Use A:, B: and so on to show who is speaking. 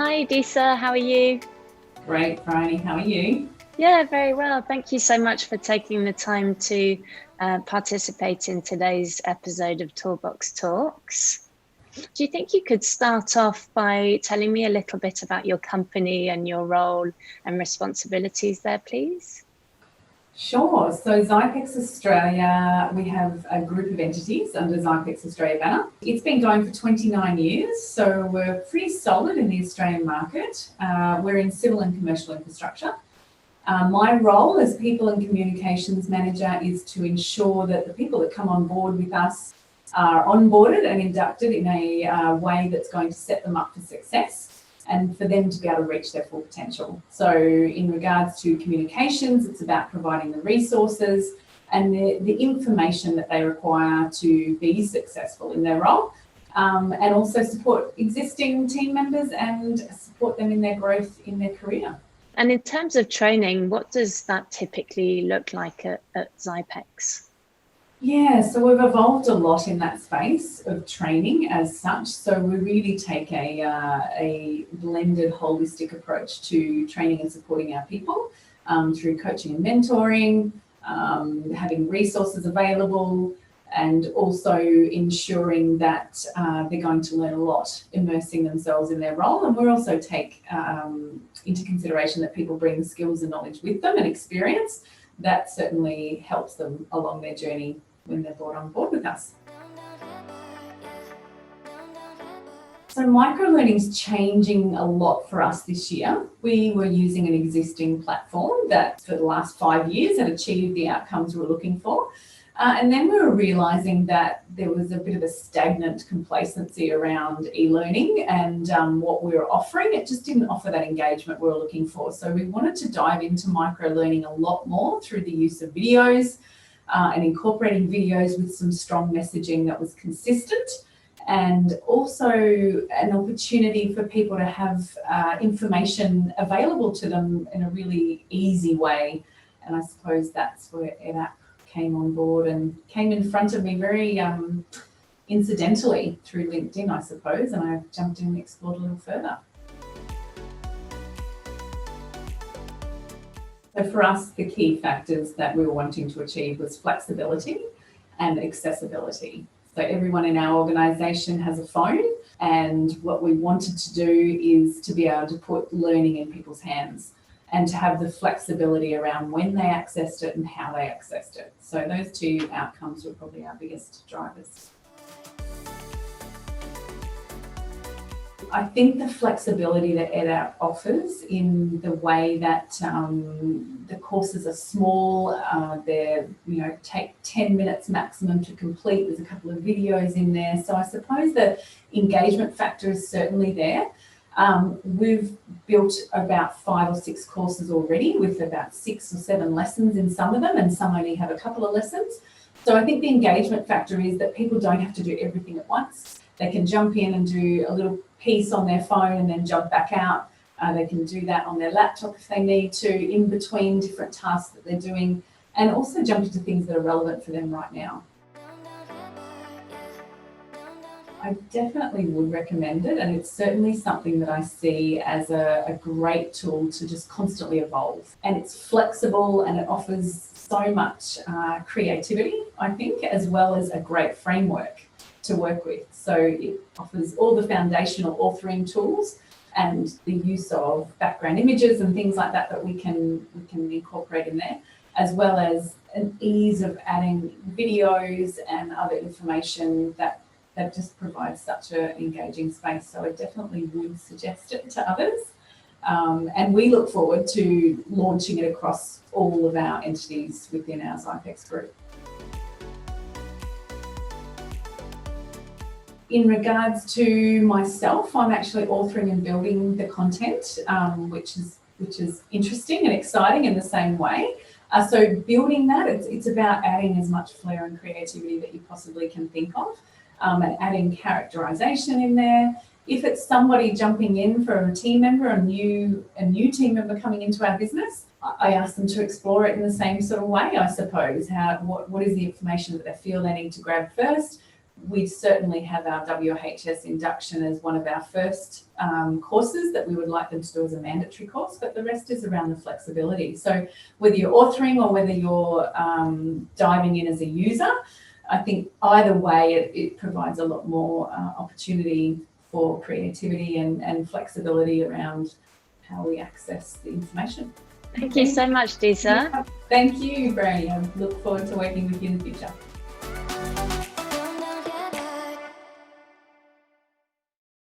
A: Hi, Disa. How are you?
B: Great, Bryony. How are you?
A: Yeah, very well. Thank you so much for taking the time to participate in today's episode of Toolbox Talks. Do you think you could start off by telling me a little bit about your company and your role and responsibilities there, please?
B: Sure. So Xypex Australia, we have a group of entities under Xypex Australia banner. It's been going for 29 years, so we're pretty solid in the Australian market. We're in civil and commercial infrastructure. My role as People and Communications Manager is to ensure that the people that come on board with us are onboarded and inducted in a way that's going to set them up for success and for them to be able to reach their full potential. So in regards to communications, it's about providing the resources and the information that they require to be successful in their role, and also support existing team members and support them in their growth in their career.
A: And in terms of training, what does that typically look like at Xypex?
B: Yeah, so we've evolved a lot in that space of training as such. So we really take a blended, holistic approach to training and supporting our people through coaching and mentoring, having resources available, and also ensuring that they're going to learn a lot, immersing themselves in their role. And we also take into consideration that people bring skills and knowledge with them and experience. That certainly helps them along their journey when they're brought on board with us. So microlearning is changing a lot for us this year. We were using an existing platform that for the last 5 years had achieved the outcomes we were looking for. And then we were realising that there was a bit of a stagnant complacency around e-learning and what we were offering. It just didn't offer that engagement we were looking for. So we wanted to dive into microlearning a lot more through the use of videos and incorporating videos with some strong messaging that was consistent, and also an opportunity for people to have information available to them in a really easy way. And I suppose that's where EdApp came on board and came in front of me very incidentally through LinkedIn, I suppose, and I jumped in and explored a little further. So for us, the key factors that we were wanting to achieve was flexibility and accessibility. So everyone in our organisation has a phone, and what we wanted to do is to be able to put learning in people's hands and to have the flexibility around when they accessed it and how they accessed it. So those two outcomes were probably our biggest drivers. I think the flexibility that EdApp offers in the way that the courses are small, they're take 10 minutes maximum to complete. There's a couple of videos in there. So I suppose the engagement factor is certainly there. We've built about 5 or 6 courses already with about 6 or 7 lessons in some of them, and some only have a couple of lessons. So I think the engagement factor is that people don't have to do everything at once. They can jump in and do a little piece on their phone and then jump back out. They can do that on their laptop if they need to, in between different tasks that they're doing, and also jump into things that are relevant for them right now. I definitely would recommend it, and it's certainly something that I see as a great tool to just constantly evolve. And it's flexible and it offers so much creativity, I think, as well as a great framework to work with. So it offers all the foundational authoring tools and the use of background images and things like that we can incorporate in there, as well as an ease of adding videos and other information that just provides such an engaging space. So I definitely would suggest it to others. And we look forward to launching it across all of our entities within our Xypex group. In regards to myself, I'm actually authoring and building the content, which is interesting and exciting in the same way. So building that, it's about adding as much flair and creativity that you possibly can think of, and adding characterization in there. If it's somebody jumping in for a team member, a new team member coming into our business, I ask them to explore it in the same sort of way, I suppose. What is the information that they feel they need to grab first? we certainly have our WHS induction as one of our first courses that we would like them to do as a mandatory course, but the rest is around the flexibility. So whether you're authoring or whether you're diving in as a user, I think either way it provides a lot more opportunity for creativity and flexibility around how we access the information.
A: Thank you so much, Disa.
B: Thank you, Bryony. I look forward to working with you in the future.